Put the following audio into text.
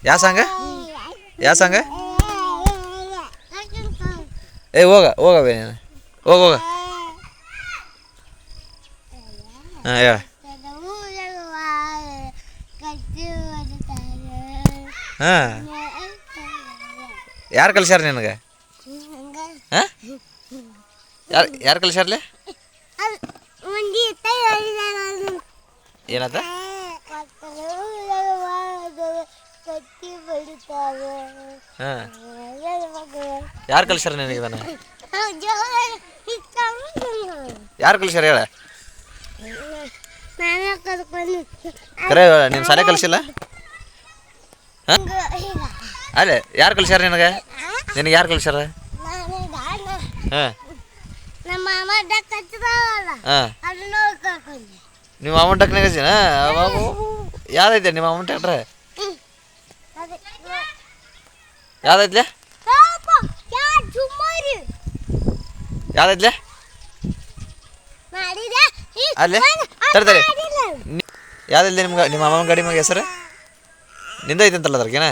ಯಾವ ಸಾಂಗ ಯಾವ ಸಾಂಗ ಏ ಹೋಗವೇ ನೀನು ಹೋಗ ಹಾಂ ಹೇಳ ಹಾಂ ಯಾರು ಕಲ್ಸ್ಯಾರ ನಿನಗೆ ಹಾಂ ಯಾರು ಕಲ್ಸ್ಯಾರ್ಲೆ ಏನತ್ತ ಹಾಂ ಯಾರು ಕಲ್ಸ್ಯಾರ ನಿನಗೆ ಇದನ್ನ ಯಾರು ಕಲ್ಸ್ಯಾರ ಹೇಳ ಕರೆ ನೀನು ಶಾಲೆ ಕಲಿಸಿಲ್ಲ ಹಾಂ ಅಲ್ಲೇ ಯಾರು ಕಲ್ಸ್ಯಾರ ನಿನಗೆ ಯಾರು ಕಲ್ಸ್ಯಾರ ಹಾಂ ಹಾಂ ನಿಮ್ಮ ಅಮೌಂಟ್ ಟಕ್ನಾಗ ಯಾವ್ದೈತೆ ನಿಮ್ಮ ಅಮೌಂಟ್ ಟ್ಯಾಕ್ಟ್ರ ಯಾವ್ದೈತ್ಲೆ ಯಾವ್ದೈತ್ಲೆ ಅಲ್ಲೇ ತರ್ತಾರೆ ಯಾವ್ದೈತೆ ನಿಮ್ಮ ಅಮ್ಮನ ಗಾಡಿ ಮ್ಯಾಗ ಹೆಸರು ನಿಂದ ಐತೆ ಅಂತಲ್ಲ ಅದ್ರಗೇನ